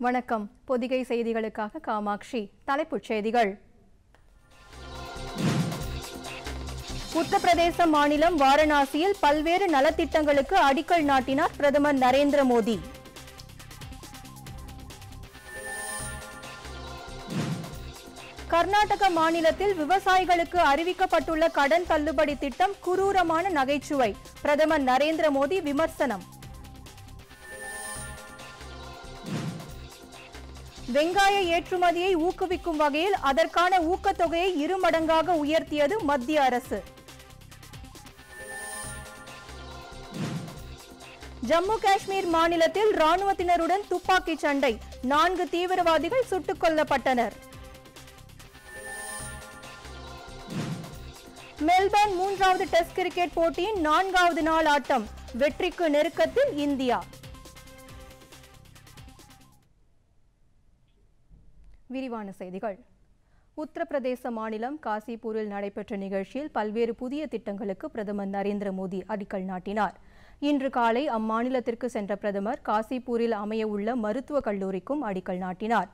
வணக்கம். பொதிகை செய்திகளுக்காக காமாட்சி. தலைப்புச் செய்திகள். உத்தரப்பிரதேச மாநிலம் வாரணாசியில் பல்வேறு நலத்திட்டங்களுக்கு அடிக்கல் நாட்டினார் பிரதமர் நரேந்திர மோடி. கர்நாடக மாநிலத்தில் விவசாயிகளுக்கு அறிவிக்கப்பட்டுள்ள கடன் தள்ளுபடி திட்டம் குரூரமான நகைச்சுவை. பிரதமர் நரேந்திர மோடி விமர்சனம். வெங்காய ஏற்றுமதியை ஊக்குவிக்கும் வகையில் அதற்கான ஊக்கத்தொகையை 2 மடங்காக உயர்த்தியது மத்திய அரசு. ஜம்மு காஷ்மீர் மாநிலத்தில் ராணுவத்தினருடன் துப்பாக்கி சண்டை. 4 தீவிரவாதிகள் சுட்டுக் கொல்லப்பட்டனர். மெல்பர்ன் 3வது டெஸ்ட் கிரிக்கெட் போட்டியின் 4வது நாள் ஆட்டம். வெற்றிக்கு நெருக்கத்தில் இந்தியா. விரிவான செய்திகள். உத்தரப்பிரதேச மாநிலம் காசிப்பூரில் நடைபெற்ற நிகழ்ச்சியில் பல்வேறு புதிய திட்டங்களுக்கு பிரதமர் நரேந்திர மோடி அடிக்கல் நாட்டினார். இன்று காலை அம்மாநிலத்திற்கு சென்ற பிரதமர் காசிப்பூரில் அமைய உள்ள மருத்துவக் கல்லூரிக்கும் அடிக்கல் நாட்டினார்.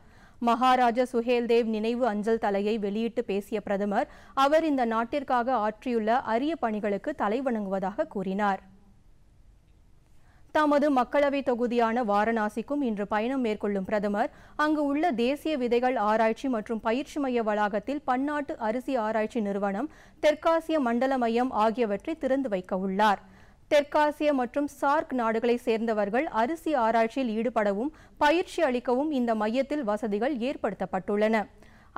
மகாராஜா சுஹேல்தேவ் நினைவு அஞ்சல் தலையை வெளியிட்டு பேசிய பிரதமர் அவர் இந்த நாட்டிற்காக ஆற்றியுள்ள அரிய பணிகளுக்கு தலைவணங்குவதாக கூறினார். தமது மக்களவை தொகுதியான வாரணாசிக்கும் இன்று பயணம் மேற்கொள்ளும் பிரதமர் அங்கு உள்ள தேசிய விதைகள் ஆராய்ச்சி மற்றும் பயிற்சி மைய வளாகத்தில் பன்னாட்டு அரிசி ஆராய்ச்சி நிறுவனம், தெற்காசிய மண்டல மையம் ஆகியவற்றை திறந்து வைக்க உள்ளார். தெற்காசிய மற்றும் சார்க் நாடுகளை சேர்ந்தவர்கள் அரிசி ஆராய்ச்சியில் ஈடுபடவும் பயிற்சி அளிக்கவும் இந்த மையத்தில் வசதிகள் ஏற்படுத்தப்பட்டுள்ளன.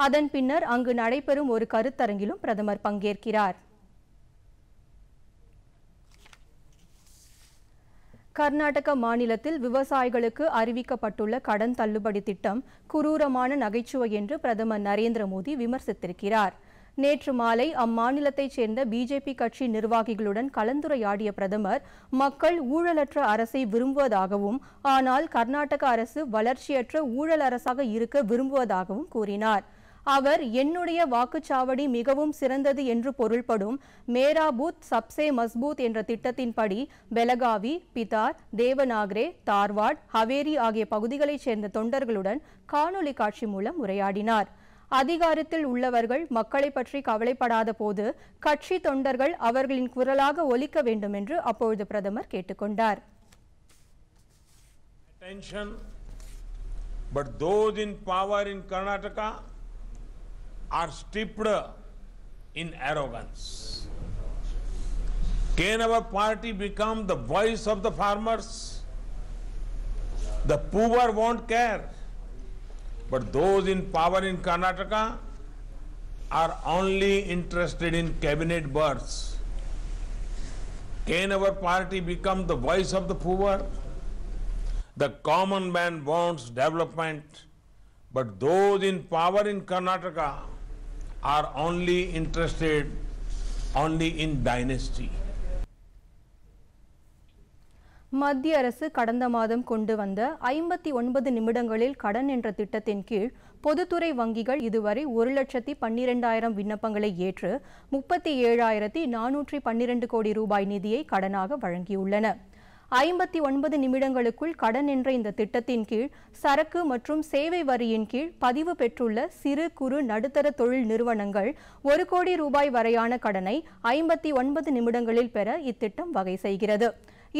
அதன் பின்னர் அங்கு நடைபெறும் ஒரு கருத்தரங்கிலும் பிரதமர் பங்கேற்கிறார். கர்நாடக மாநிலத்தில் விவசாயிகளுக்கு அறிவிக்கப்பட்டுள்ள கடன் தள்ளுபடி திட்டம் குரூரமான நகைச்சுவை என்று பிரதமர் நரேந்திர மோடி விமர்சித்திருக்கிறார். நேற்று மாலை அம்மாநிலத்தைச் சேர்ந்த பிஜேபி கட்சி நிர்வாகிகளுடன் கலந்துரையாடிய பிரதமர் மக்கள் ஊழலற்ற அரசை விரும்புவதாகவும் ஆனால் கர்நாடக அரசு வளர்ச்சியற்ற ஊழல் அரசாக இருக்க விரும்புவதாகவும் கூறினார். அவர் என்னுடைய வாக்குச்சாவடி மிகவும் சிறந்தது என்று பொருள்படும் மேரா பூத் சப்சே மஸ்பூத் என்ற திட்டத்தின்படி பெலகாவி, பிதார், தேவநாகரே, தார்வாட், ஹவேரி ஆகிய பகுதிகளைச் சேர்ந்த தொண்டர்களுடன் காணொலி காட்சி மூலம் உரையாடினார். அதிகாரத்தில் உள்ளவர்கள் மக்களை பற்றி கவலைப்படாத போது கட்சி தொண்டர்கள் அவர்களின் குரலாக ஒலிக்க வேண்டும் என்று அப்பொழுது பிரதமர் கேட்டுக்கொண்டார். But those in power in Karnataka are steeped in arrogance. Can our party become the voice of the farmers? The poor won't care. But those in power in Karnataka are only interested in cabinet berths. Can our party become the voice of the poor? The common man wants development, but those in power in Karnataka are only interested in dynasty. மத்திய அரசு கடந்த மாதம் கொண்டு வந்த 59 நிமிடங்களில் கடன் என்ற திட்டத்தின் கீழ் பொதுத்துறை வங்கிகள் இதுவரை 1,12,000 விண்ணப்பங்களை ஏற்று 37,412 கோடி ரூபாய் நிதியை கடனாக வழங்கியுள்ளன. 59 நிமிடங்களுக்குள் கடன் என்ற இந்த திட்டத்தின் கீழ் சரக்கு மற்றும் சேவை வரியின் கீழ் பதிவு பெற்றுள்ள சிறு குறு நடுத்தர தொழில் நிறுவனங்கள் 1 கோடி ரூபாய் வரையான கடனை 59 நிமிடங்களில் பெற இத்திட்டம் வகை செய்கிறது.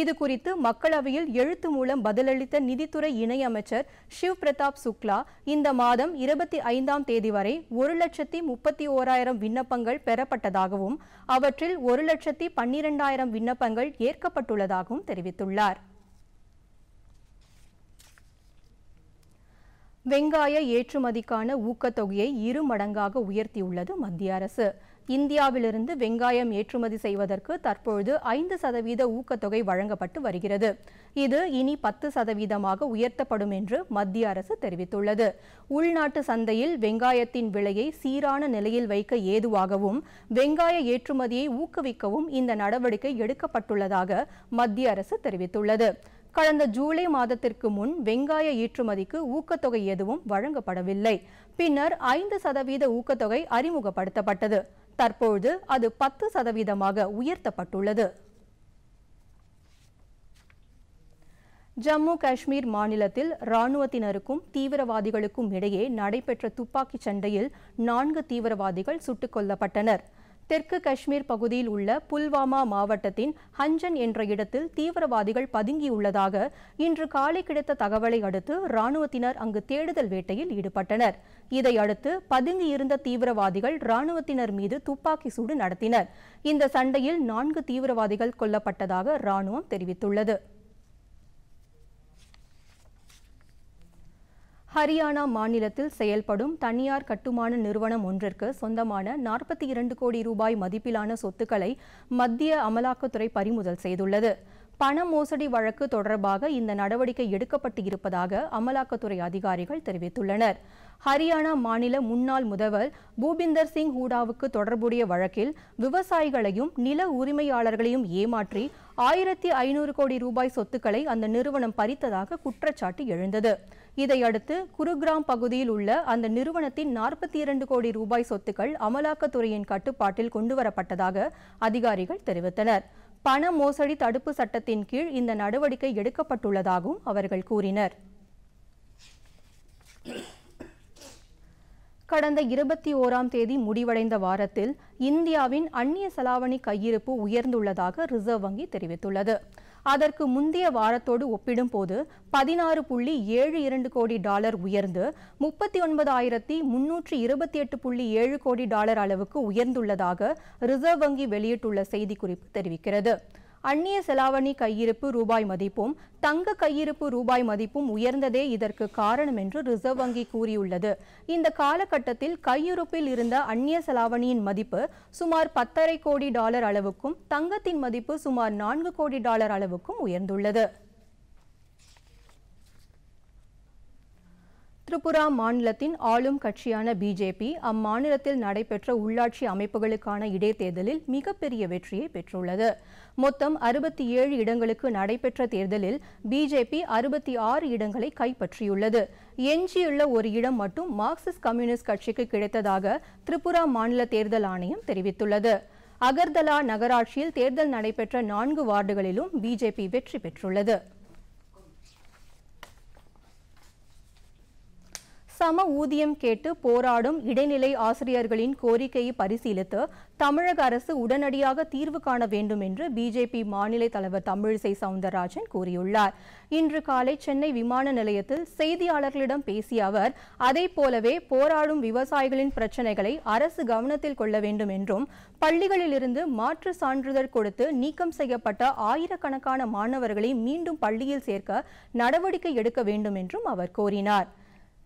இது குறித்து மக்களவையில் எழுத்து மூலம் பதிலளித்த நிதித்துறை இணையமைச்சர் ஷிவ் பிரதாப் சுக்லா இந்த மாதம் 25ஆம் தேதி வரை 1,31,000 விண்ணப்பங்கள் பெறப்பட்டதாகவும் அவற்றில் 1,12,000 விண்ணப்பங்கள் ஏற்கப்பட்டுள்ளதாகவும் தெரிவித்துள்ளார். வெங்காய ஏற்றுமதிக்கான ஊக்கத்தொகையை 2 மடங்காக உயர்த்தியுள்ளது மத்திய அரசு. இந்தியாவிலிருந்து வெங்காயம் ஏற்றுமதி செய்வதற்கு தற்பொழுது 5% ஊக்கத்தொகை வழங்கப்பட்டு வருகிறது. இது இனி 10% உயர்த்தப்படும் என்று மத்திய அரசு தெரிவித்துள்ளது. உள்நாட்டு சந்தையில் வெங்காயத்தின் விலையை சீரான நிலையில் வைக்க ஏதுவாகவும் வெங்காய ஏற்றுமதியை ஊக்குவிக்கவும் இந்த நடவடிக்கை எடுக்கப்பட்டுள்ளதாக மத்திய அரசு தெரிவித்துள்ளது. கடந்த ஜூலை மாதத்திற்கு முன் வெங்காய ஏற்றுமதிக்கு ஊக்கத்தொகை எதுவும் வழங்கப்படவில்லை. பின்னர் 5% ஊக்கத்தொகை அறிமுகப்படுத்தப்பட்டது. தற்போது அது 10% உயர்த்தப்பட்டுள்ளது. ஜம்மு காஷ்மீர் மாநிலத்தில் ராணுவத்தினருக்கும் தீவிரவாதிகளுக்கும் இடையே நடைபெற்ற துப்பாக்கிச் சண்டையில் 4 தீவிரவாதிகள் சுட்டுக் கொல்லப்பட்டனர். தெற்கு காஷ்மீர் பகுதியில் உள்ள புல்வாமா மாவட்டத்தின் ஹஞ்சன் என்ற இடத்தில் தீவிரவாதிகள் பதுங்கியுள்ளதாக இன்று காலை கிடைத்த தகவலை அடுத்து ராணுவத்தினர் அங்கு தேடுதல் வேட்டையில் ஈடுபட்டனர். இதையடுத்து பதுங்கியிருந்த தீவிரவாதிகள் ராணுவத்தினர் மீது துப்பாக்கி சூடு நடத்தினர். இந்த சண்டையில் 4 தீவிரவாதிகள் கொல்லப்பட்டதாக ராணுவம் தெரிவித்துள்ளது. ஹரியானா மாநிலத்தில் செயல்படும் தனியார் கட்டுமான நிறுவனம் ஒன்றிற்கு சொந்தமான 42 கோடி ரூபாய் மதிப்பிலான சொத்துக்களை மத்திய அமலாக்கத்துறை பறிமுதல் செய்துள்ளது. பண மோசடி வழக்கு தொடர்பாக இந்த நடவடிக்கை எடுக்கப்பட்டு இருப்பதாக அமலாக்கத்துறை அதிகாரிகள் தெரிவித்துள்ளனர். ஹரியானா மாநில முன்னாள் முதல்வர் பூபிந்தர் சிங் ஹூடாவுக்கு தொடர்புடைய வழக்கில் விவசாயிகளையும் நில உரிமையாளர்களையும் ஏமாற்றி 1500 கோடி ரூபாய் சொத்துக்களை அந்த நிறுவனம் பறித்ததாக குற்றச்சாட்டு எழுந்தது. இதையடுத்து குருகிராம் பகுதியில் உள்ள அந்த நிறுவனத்தின் 42 கோடி ரூபாய் சொத்துக்கள் அமலாக்கத்துறையின் கட்டுப்பாட்டில் கொண்டுவரப்பட்டதாக அதிகாரிகள் தெரிவித்தனர். பண மோசடி தடுப்பு சட்டத்தின் கீழ் இந்த நடவடிக்கை எடுக்கப்பட்டுள்ளதாகவும் அவர்கள் கூறினர். கடந்த 21ஆம் தேதி முடிவடைந்த வாரத்தில் இந்தியாவின் அந்நிய செலாவணி கையிருப்பு உயர்ந்துள்ளதாக ரிசர்வ் வங்கி தெரிவித்துள்ளது. அதற்கு முந்தைய வாரத்தோடு ஒப்பிடும்போது 16.72 கோடி டாலர் உயர்ந்து 39,328.7 கோடி டாலர் அளவுக்கு உயர்ந்துள்ளதாக ரிசர்வ் வங்கி வெளியிட்டுள்ள செய்திக்குறிப்பு தெரிவிக்கிறது. அந்நிய செலாவணி கையிருப்பு ரூபாய் மதிப்பும் தங்க கையிருப்பு ரூபாய் மதிப்பும் உயர்ந்ததே இதற்கு காரணம் என்று ரிசர்வ் வங்கி கூறியுள்ளது. இந்த காலகட்டத்தில் கையிருப்பில் இருந்த அந்நிய செலாவணியின் மதிப்பு சுமார் 10.5 கோடி டாலர் அளவுக்கும் தங்கத்தின் மதிப்பு சுமார் 4 கோடி டாலர் அளவுக்கும் உயர்ந்துள்ளது. திரிபுரா மாநிலத்தின் ஆளும் கட்சியான பிஜேபி அம்மாநிலத்தில் நடைபெற்ற உள்ளாட்சி அமைப்புகளுக்கான இடைத்தேர்தலில் மிகப்பெரிய வெற்றியை பெற்றுள்ளது. மொத்தம் 67 இடங்களுக்கு நடைபெற்ற தேர்தலில் பிஜேபி 66 இடங்களை கைப்பற்றியுள்ளது. எஞ்சியுள்ள ஒரு இடம் மட்டும் மார்க்சிஸ்ட் கம்யூனிஸ்ட் கட்சிக்கு கிடைத்ததாக திரிபுரா மாநில தேர்தல் ஆணையம் தெரிவித்துள்ளது. அகர்தலா நகராட்சியில் தேர்தல் நடைபெற்ற 4 வார்டுகளிலும் பிஜேபி வெற்றி பெற்றுள்ளது. சம ஊதியம் கேட்டு போராடும் இடைநிலை ஆசிரியர்களின் கோரிக்கையை பரிசீலித்து தமிழக அரசு உடனடியாக தீர்வு காண வேண்டும் என்று பிஜேபி மாநில தலைவர் தமிழிசை சவுந்தரராஜன் கூறியுள்ளார். இன்று காலை சென்னை விமான நிலையத்தில் செய்தியாளர்களிடம் பேசிய அவர், அதைப் போலவே போராடும் விவசாயிகளின் பிரச்சினைகளை அரசு கவனத்தில் கொள்ள வேண்டும் என்றும், பள்ளிகளிலிருந்து மாற்று சான்றிதழ் கொடுத்து நீக்கம் செய்யப்பட்ட ஆயிரக்கணக்கான மாணவர்களை மீண்டும் பள்ளியில் சேர்க்க நடவடிக்கை எடுக்க வேண்டும் என்றும் அவர் கோரினார்.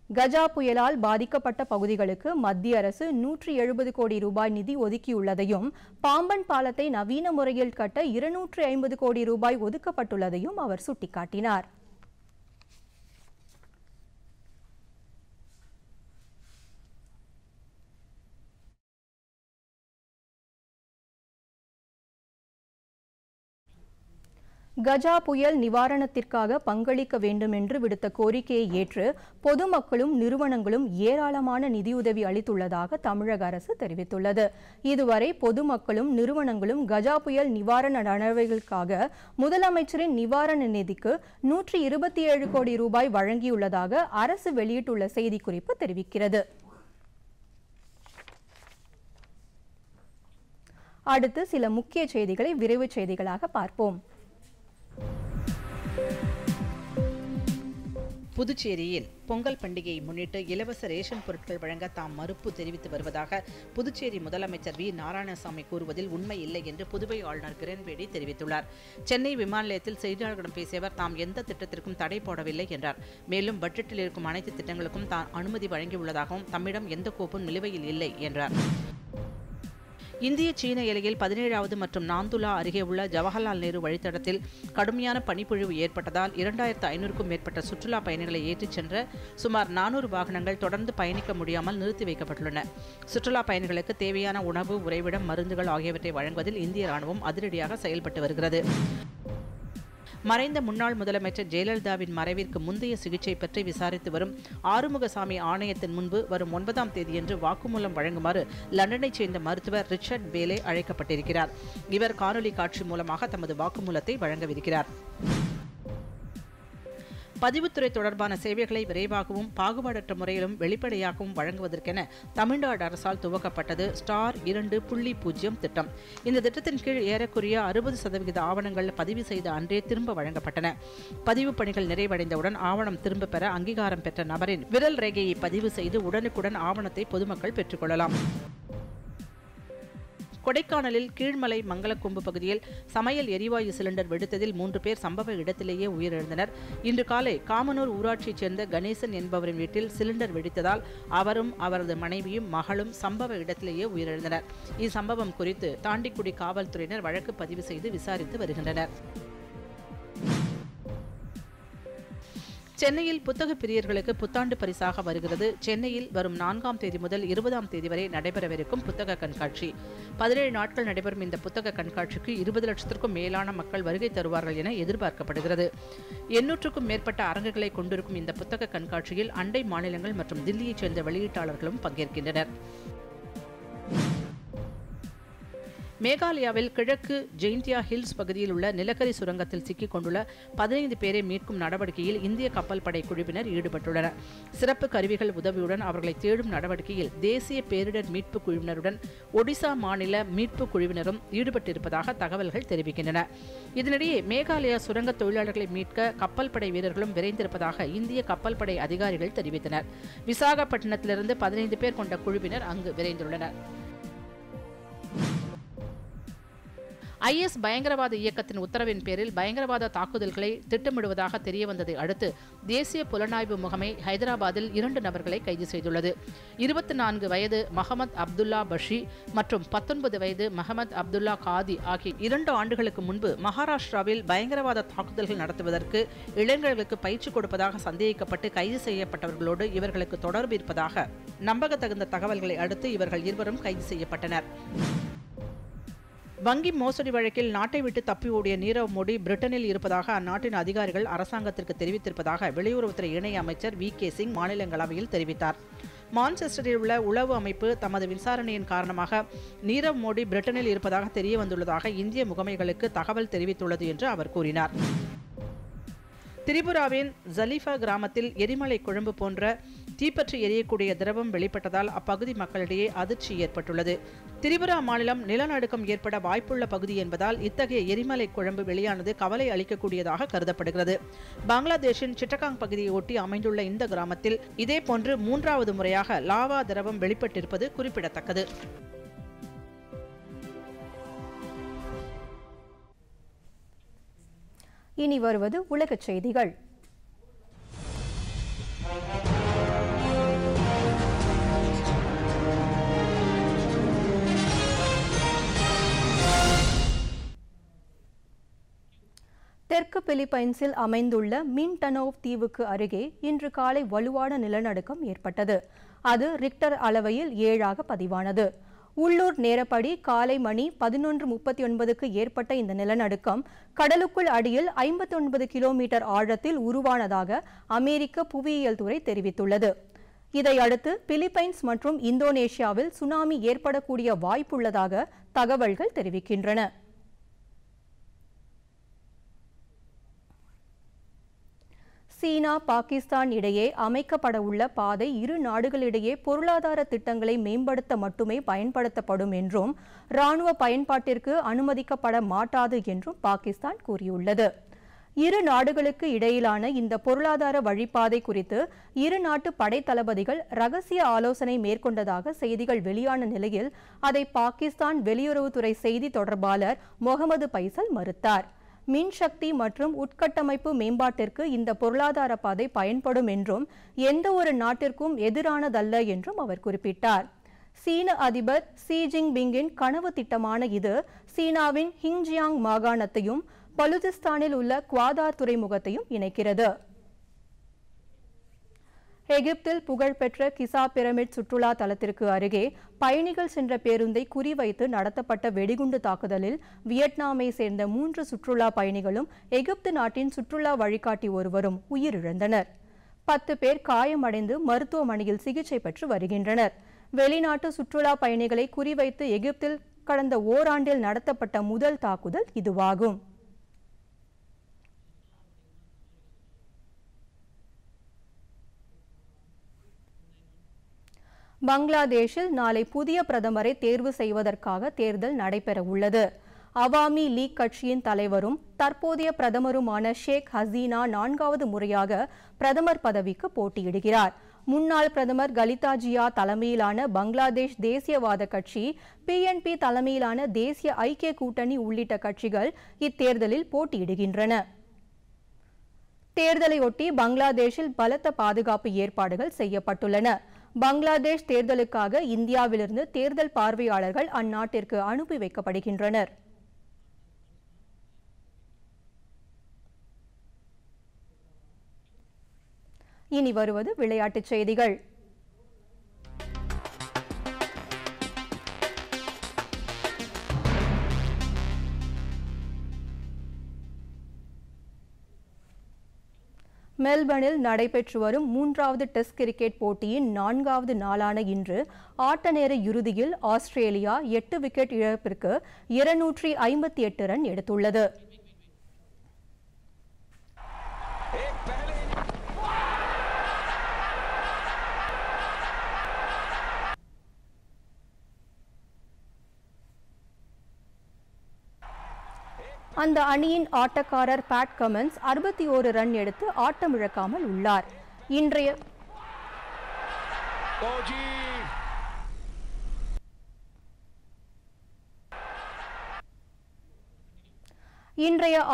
கஜா புயலால் பாதிக்கப்பட்ட பகுதிகளுக்கு மத்திய அரசு 170 கோடி ரூபாய் நிதி ஒதுக்கியுள்ளதையும், பாம்பன் பாலத்தை நவீன முறையில் கட்ட 250 கோடி ரூபாய் ஒதுக்கப்பட்டுள்ளதையும் அவர் சுட்டிக்காட்டினார். கஜா புயல் நிவாரணத்திற்காக பங்களிக்க வேண்டும் என்று விடுத்த கோரிக்கையை ஏற்று பொதுமக்களும் நிறுவனங்களும் ஏராளமான நிதியுதவி அளித்துள்ளதாக தமிழக அரசு தெரிவித்துள்ளது. இதுவரை பொதுமக்களும் நிறுவனங்களும் கஜா புயல் நிவாரண நடவடிக்கைகளுக்காக முதலமைச்சரின் நிவாரண நிதிக்கு 127 கோடி ரூபாய் வழங்கியுள்ளதாக அரசு வெளியிட்டுள்ள செய்திக்குறிப்பு தெரிவிக்கிறது. அடுத்து சில முக்கிய செய்திகளை விரைவு செய்திகளாக பார்ப்போம். புதுச்சேரியில் பொங்கல் பண்டிகையை முன்னிட்டு இலவச ரேஷன் பொருட்கள் வழங்க தாம் மறுப்பு தெரிவித்து வருவதாக புதுச்சேரி முதலமைச்சர் வி நாராயணசாமி கூறுவதில் உண்மை இல்லை என்று புதுவை ஆளுநர் கிரண்பேடி தெரிவித்துள்ளார். சென்னை விமான நிலையத்தில் செய்தியாளர்களிடம் பேசிய அவர், தாம் எந்த திட்டத்திற்கும் தடை போடவில்லை என்றார். மேலும் பட்ஜெட்டில் இருக்கும் அனைத்து திட்டங்களுக்கும் தான் அனுமதி வழங்கியுள்ளதாகவும் தம்மிடம் எந்த கோப்பும் நிலுவையில் இல்லை என்றார். இந்திய சீன எல்லையில் 17வது மற்றும் நாந்துலா அருகே உள்ள ஜவஹர்லால் நேரு வழித்தடத்தில் கடுமையான பனிப்பொழிவு ஏற்பட்டதால் 2500க்கும் மேற்பட்ட சுற்றுலா பயணிகளை ஏற்றிச் சென்ற சுமார் 400 வாகனங்கள் தொடர்ந்து பயணிக்க முடியாமல் நிறுத்தி வைக்கப்பட்டுள்ளன. சுற்றுலா பயணிகளுக்கு தேவையான உணவு, உறைவிடம், மருந்துகள் ஆகியவற்றை வழங்குவதில் இந்திய ராணுவம் அதிரடியாக செயல்பட்டு வருகிறது. மறைந்த முன்னாள் முதலமைச்சர் ஜெயலலிதாவின் மறைவிற்கு முந்தைய சிகிச்சை பற்றி விசாரித்து வரும் ஆறுமுகசாமி ஆணையத்தின் முன்பு வரும் 9ஆம் தேதியன்று வாக்குமூலம் வழங்குமாறு லண்டனைச் சேர்ந்த மருத்துவர் ரிச்சர்ட் பேலே அழைக்கப்பட்டிருக்கிறார். இவர் காணொலி காட்சி மூலமாக தமது வாக்குமூலத்தை வழங்கவிருக்கிறார். பதிவுத்துறை தொடர்பான சேவைகளை விரைவாகவும் பாகுபாடற்ற முறையிலும் வெளிப்படையாகவும் வழங்குவதற்கென தமிழ்நாடு அரசால் துவக்கப்பட்டது ஸ்டார் 2.0 திட்டம். இந்த திட்டத்தின் கீழ் ஏறக்குறைய 60% ஆவணங்கள் பதிவு செய்த அன்றே திரும்ப வழங்கப்பட்டன. பதிவு பணிகள் நிறைவடைந்தவுடன் ஆவணம் திரும்ப பெற அங்கீகாரம் பெற்ற நபரின் விரல் ரேகையை பதிவு செய்து உடனுக்குடன் ஆவணத்தை பொதுமக்கள் பெற்றுக்கொள்ளலாம். கொடைக்கானலில் கீழ்மலை மங்களக்கொம்பு பகுதியில் சமையல் எரிவாயு சிலிண்டர் வெடித்ததில் 3 பேர் சம்பவ இடத்திலேயே உயிரிழந்தனர். இன்று காலை காமனூர் ஊராட்சியைச் சேர்ந்த கணேசன் என்பவரின் வீட்டில் சிலிண்டர் வெடித்ததால் அவரும் அவரது மனைவியும் மகளும் சம்பவ இடத்திலேயே உயிரிழந்தனர். இச்சம்பவம் குறித்து தாண்டிக்குடி காவல்துறையினர் வழக்கு பதிவு செய்து விசாரித்து வருகின்றனர். சென்னையில் புத்தக பிரியர்களுக்கு புத்தாண்டு பரிசாக வருகிறது. சென்னையில் வரும் 4ஆம் தேதி முதல் 20ஆம் தேதி வரை நடைபெறவிருக்கும் புத்தக கண்காட்சி. 17 நாட்கள் நடைபெறும் இந்த புத்தக கண்காட்சிக்கு 20 லட்சத்திற்கும் மேலான மக்கள் வருகை தருவார்கள் என எதிர்பார்க்கப்படுகிறது. 800க்கும் மேற்பட்ட அரங்குகளை கொண்டிருக்கும் இந்த புத்தக கண்காட்சியில் அண்டை மாநிலங்கள் மற்றும் தில்லியைச் சேர்ந்த வெளியீட்டாளர்களும் பங்கேற்கின்றனர். மேகாலயாவில் கிழக்கு ஜெயின்டியா ஹில்ஸ் பகுதியில் உள்ள நிலக்கரி சுரங்கத்தில் சிக்கிக் கொண்டுள்ள 15 பேரை மீட்கும் நடவடிக்கையில் இந்திய கப்பல் படை குழுவினர் ஈடுபட்டுள்ளனர். சிறப்பு கருவிகள் உதவியுடன் அவர்களை தேடும் நடவடிக்கையில் தேசிய பேரிடர் மீட்பு குழுவினருடன் ஒடிசா மாநில மீட்பு குழுவினரும் ஈடுபட்டிருப்பதாக தகவல்கள் தெரிவிக்கின்றன. இதனிடையே மேகாலயா சுரங்க தொழிலாளர்களை மீட்க கப்பல் படை வீரர்களும் விரைந்திருப்பதாக இந்திய கப்பல் படை அதிகாரிகள் தெரிவித்தனர். விசாகப்பட்டினத்திலிருந்து 15 பேர் கொண்ட குழுவினர் அங்கு விரைந்துள்ளனர். IS பயங்கரவாத இயக்கத்தின் உத்தரவின் பேரில் பயங்கரவாத தாக்குதல்களை திட்டமிடுவதாக தெரியவந்ததை அடுத்து தேசிய புலனாய்வு முகமை ஹைதராபாத்தில் 2 நபர்களை கைது செய்துள்ளது. 24 வயது மஹமத் அப்துல்லா பஷி மற்றும் 19 வயது மஹமத் அப்துல்லா காதி ஆகிய 2 ஆண்டுகளுக்கு முன்பு மகாராஷ்டிராவில் பயங்கரவாத தாக்குதல்கள் நடத்துவதற்கு இளைஞர்களுக்கு பயிற்சி கொடுப்பதாக சந்தேகிக்கப்பட்டு கைது செய்யப்பட்டவர்களோடு இவர்களுக்கு தொடர்பு இருப்பதாக நம்பகத்தகுந்த தகவல்களை அடுத்து இவர்கள் இருவரும் கைது செய்யப்பட்டனர். வங்கி மோசடி வழக்கில் நாட்டை விட்டு தப்பி ஓடிய நீரவ் மோடி பிரிட்டனில் இருப்பதாக அந்நாட்டின் அதிகாரிகள் அரசாங்கத்திற்கு தெரிவித்திருப்பதாக வெளியுறவுத்துறை இணை அமைச்சர் VK சிங் மாநிலங்களவையில் தெரிவித்தார். மான்செஸ்டரில் உள்ள உளவு அமைப்பு தமது விசாரணையின் காரணமாக நீரவ் மோடி பிரிட்டனில் இருப்பதாக தெரிய வந்துள்ளதாக இந்திய முகமைகளுக்கு தகவல் தெரிவித்துள்ளது என்று அவர் கூறினார். திரிபுராவின் ஜலீஃபா கிராமத்தில் எரிமலை குழம்பு போன்ற தீப்பற்றி எரியக்கூடிய திரவம் வெளிப்பட்டதால் அப்பகுதி மக்களிடையே அதிர்ச்சி ஏற்பட்டுள்ளது. திரிபுரா மாநிலம் நிலநடுக்கம் ஏற்பட வாய்ப்புள்ள பகுதி என்பதால் இத்தகைய எரிமலை குழம்பு வெளியானது கவலை அளிக்கக்கூடியதாக கருதப்படுகிறது. பங்களாதேஷின் சிட்டகாங் பகுதியை ஒட்டி அமைந்துள்ள இந்த கிராமத்தில் இதேபோன்று 3வது முறையாக லாவா திரவம் வெளிப்பட்டிருப்பது குறிப்பிடத்தக்கது. இனி வருவது உலகச் செய்திகள். தெற்கு பிலிப்பைன்ஸில் அமைந்துள்ள மின்டனோவ் தீவுக்கு அருகே இன்று காலை வலுவான நிலநடுக்கம் ஏற்பட்டது. அது ரிக்டர் அளவையில் 7ஆக பதிவானது. உள்ளூர் நேரப்படி காலை மணி 11:39க்கு ஏற்பட்ட இந்த நிலநடுக்கம் கடலுக்குள் அடியில் 59 கிலோமீட்டர் ஆழத்தில் உருவானதாக அமெரிக்க புவியியல் துறை தெரிவித்துள்ளது. இதையடுத்து பிலிப்பைன்ஸ் மற்றும் இந்தோனேஷியாவில் சுனாமி ஏற்படக்கூடிய வாய்ப்புள்ளதாக தகவல்கள் தெரிவிக்கின்றன. சீனா பாகிஸ்தான் இடையே அமைக்கப்பட உள்ள பாதை இரு நாடுகளிடையே பொருளாதார திட்டங்களை மேம்படுத்த மட்டுமே பயன்படுத்தப்படும் என்றும் இராணுவ பயன்பாட்டிற்கு அனுமதிக்கப்பட மாட்டாது என்றும் பாகிஸ்தான் கூறியுள்ளது. இரு நாடுகளுக்கு இடையிலான இந்த பொருளாதார வழிப்பாதை குறித்து இரு நாட்டு படைத்தளபதிகள் ரகசிய ஆலோசனை மேற்கொண்டதாக செய்திகள் வெளியான நிலையில் அதை பாகிஸ்தான் வெளியுறவுத்துறை செய்தி தொடர்பாளர் முகமது பைசல் மறுத்தார். மின்சக்தி மற்றும் உட்கட்டமைப்பு மேம்பாட்டிற்கு இந்த பொருளாதார பாதை பயன்படும் என்றும் எந்த ஒரு நாட்டிற்கும் எதிரானதல்ல என்றும் அவர் குறிப்பிட்டார். சீன அதிபர் ஷி ஜின்பிங்கின் கனவு திட்டமான இது சீனாவின் ஹிங்ஜியாங் மாகாணத்தையும் பலுசிஸ்தானில் உள்ள குவாதார் துறைமுகத்தையும் இணைக்கிறது. எகிப்தில் புகழ்பெற்ற கிசா பிரமிட் சுற்றுலா தலத்திற்கு அருகே பயணிகள் சென்ற பேருந்தை குறிவைத்து நடத்தப்பட்ட வெடிகுண்டு தாக்குதலில் வியட்நாமை சேர்ந்த 3 சுற்றுலா பயணிகளும் எகிப்து நாட்டின் சுற்றுலா வழிகாட்டி ஒருவரும் உயிரிழந்தனர். 10 பேர் காயமடைந்து மருத்துவமனையில் சிகிச்சை பெற்று வருகின்றனர். வெளிநாட்டு சுற்றுலா பயணிகளை குறிவைத்து எகிப்தில் கடந்த ஓராண்டில் நடத்தப்பட்ட முதல் தாக்குதல் இதுவாகும். பங்களாதேஷில் நாளை புதிய பிரதமரை தேர்வு செய்வதற்காக தேர்தல் நடைபெற உள்ளது. அவாமி லீக் கட்சியின் தலைவரும் தற்போதைய பிரதமருமான ஷேக் ஹசீனா 4வது முறையாக பிரதமர் பதவிக்கு போட்டியிடுகிறார். முன்னாள் பிரதமர் கலிதா ஜியா தலைமையிலான பங்களாதேஷ் தேசியவாத கட்சி, PNP தலைமையிலான தேசிய ஐக்கிய கூட்டணி உள்ளிட்ட கட்சிகள் இத்தேர்தலில் போட்டியிடுகின்றன. தேர்தலையொட்டி பங்களாதேஷில் பலத்த பாதுகாப்பு ஏற்பாடுகள் செய்யப்பட்டுள்ளன. பங்களாதேஷ் தேர்தலுக்காக இந்தியாவிலிருந்து தேர்தல் பார்வையாளர்கள் அந்நாட்டிற்கு அனுப்பி வைக்கப்படுகின்றனர். இனி வருவது விளையாட்டுச் செய்திகள். மெல்பர்னில் நடைபெற்று வரும் 3வது டெஸ்ட் கிரிக்கெட் போட்டியின் 4வது நாளான இன்று ஆட்ட நேர இறுதியில் ஆஸ்திரேலியா 8 விக்கெட் இழப்பிற்கு 258 ரன் எடுத்துள்ளது. அந்த அணியின் ஆட்டக்காரர் பேட் கமின்ஸ் 61 ரன் எடுத்து ஆட்டமிழக்காமல் உள்ளார். இன்றைய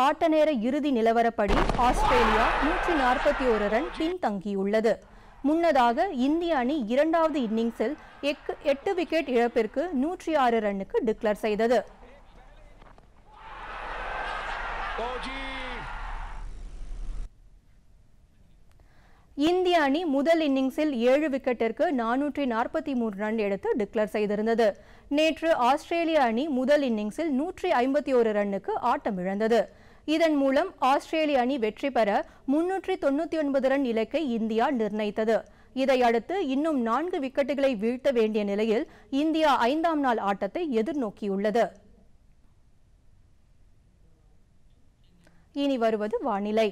ஆட்ட நேர இறுதி நிலவரப்படி ஆஸ்திரேலியா 141 ரன் பின்தங்கியுள்ளது. முன்னதாக இந்திய அணி 2வது இன்னிங்ஸில் 8 விக்கெட் இழப்பிற்கு 106 ரன்னுக்கு டிக்ளேர் செய்தது. இந்திய அணி முதல் இன்னிங்ஸில் 7 விக்கெட்டிற்கு 443 ரன் எடுத்து டிக்ளேர் செய்திருந்தது. நேற்று ஆஸ்திரேலிய அணி முதல் இன்னிங்ஸில் 151 ரன்னுக்கு ஆட்டமிழந்தது. இதன் மூலம் ஆஸ்திரேலிய அணி வெற்றி பெற 399 ரன் இலக்கை இந்தியா நிர்ணயித்தது. இதையடுத்து இன்னும் 4 விக்கெட்டுகளை வீழ்த்த வேண்டிய நிலையில் இந்தியா 5ஆம் நாள் ஆட்டத்தை எதிர்நோக்கியுள்ளது. இனி வருவது வானிலை.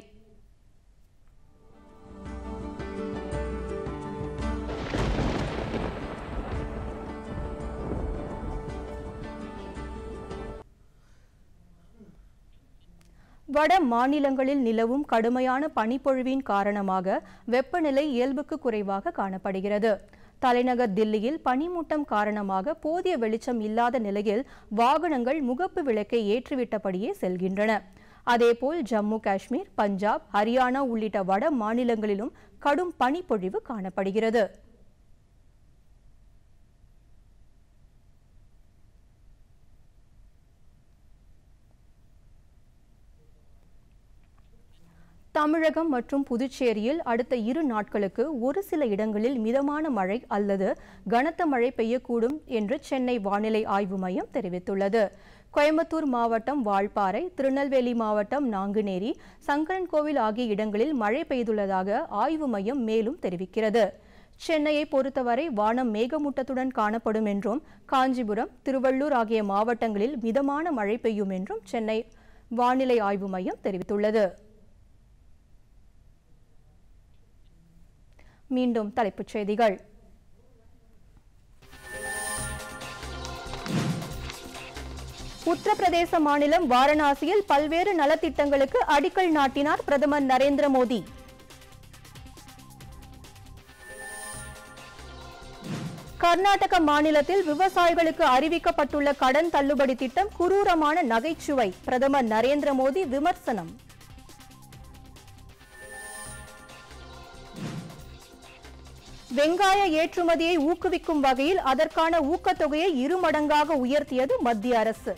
வட மாநிலங்களில் நிலவும் கடுமையான பனிப்பொழிவின் காரணமாக வெப்பநிலை இயல்புக்கு குறைவாக காணப்படுகிறது. தலைநகர் தில்லியில் பனிமூட்டம் காரணமாக போதிய வெளிச்சம் இல்லாத நிலையில் வாகனங்கள் முகப்பு விளக்கை ஏற்றிவிட்டபடியே செல்கின்றன. அதேபோல் ஜம்மு காஷ்மீர், பஞ்சாப், ஹரியானா உள்ளிட்ட வட மாநிலங்களிலும் கடும் பனிப்பொழிவு காணப்படுகிறது. தமிழகம் மற்றும் புதுச்சேரியில் அடுத்த 2 நாட்களுக்கு ஒரு சில இடங்களில் மிதமான மழை அல்லது கனத்த மழை பெய்யக்கூடும் என்று சென்னை வானிலை ஆய்வு மையம் தெரிவித்துள்ளது. கோயம்புத்தூர் மாவட்டம் வால்பாறை, திருநெல்வேலி மாவட்டம் நாங்குநேரி, சங்கரன்கோவில் ஆகிய இடங்களில் மழை பெய்துள்ளதாக ஆய்வு மையம் மேலும் தெரிவிக்கிறது. சென்னையை பொறுத்தவரை வானம் மேகமூட்டத்துடன் காணப்படும் என்றும், காஞ்சிபுரம், திருவள்ளூர் ஆகிய மாவட்டங்களில் மிதமான மழை பெய்யும் என்றும் சென்னை வானிலை ஆய்வு மையம் தெரிவித்துள்ளது. மீண்டும் தலைப்புச் செய்திகள். உத்தரப்பிரதேச மாநிலம் வாரணாசியில் பல்வேறு நலத்திட்டங்களுக்கு அடிக்கல் நாட்டினார் பிரதமர் நரேந்திர மோடி. கர்நாடக மாநிலத்தில் விவசாயிகளுக்கு அறிவிக்கப்பட்டுள்ள கடன் தள்ளுபடி திட்டம் குரூரமான நகைச்சுவை, பிரதமர் நரேந்திர மோடி விமர்சனம். வெங்காய ஏற்றுமதியை ஊக்குவிக்கும் வகையில் அதற்கான ஊக்கத்தொகையை 2 மடங்காக உயர்த்தியது மத்திய அரசு.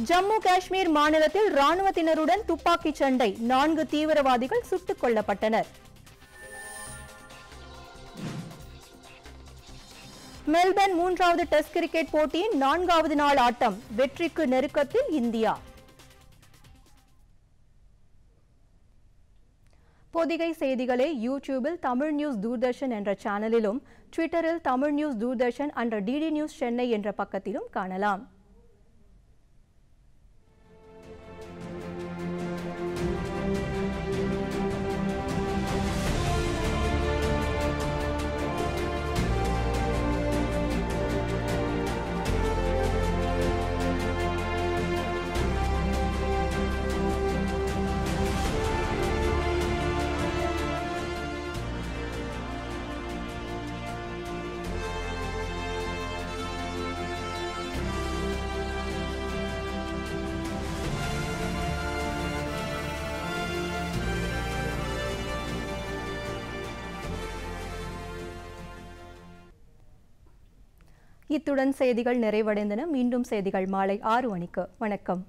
ஜம்மு காஷ்மீர் மாநிலத்தில் ராணுவத்தினருடன் துப்பாக்கிச் சண்டை, 4 தீவிரவாதிகள் சுட்டுக் கொல்லப்பட்டனர். மெல்பர்ன் 3வது டெஸ்ட் கிரிக்கெட் போட்டியின் 4வது நாள் ஆட்டம், வெற்றிக்கு நெருக்கத்தில் இந்தியா. பொதிகை செய்திகளை யூடியூபில் தமிழ் நியூஸ் தூர்தர்ஷன் என்ற சேனலிலும், ட்விட்டரில் Tamil news Doordarshan and DD news Chennai என்ற பக்கத்திலும் காணலாம். இத்துடன் செய்திகள் நிறைவடைந்தன. மீண்டும் செய்திகள் மாலை 6 மணிக்கு. வணக்கம்.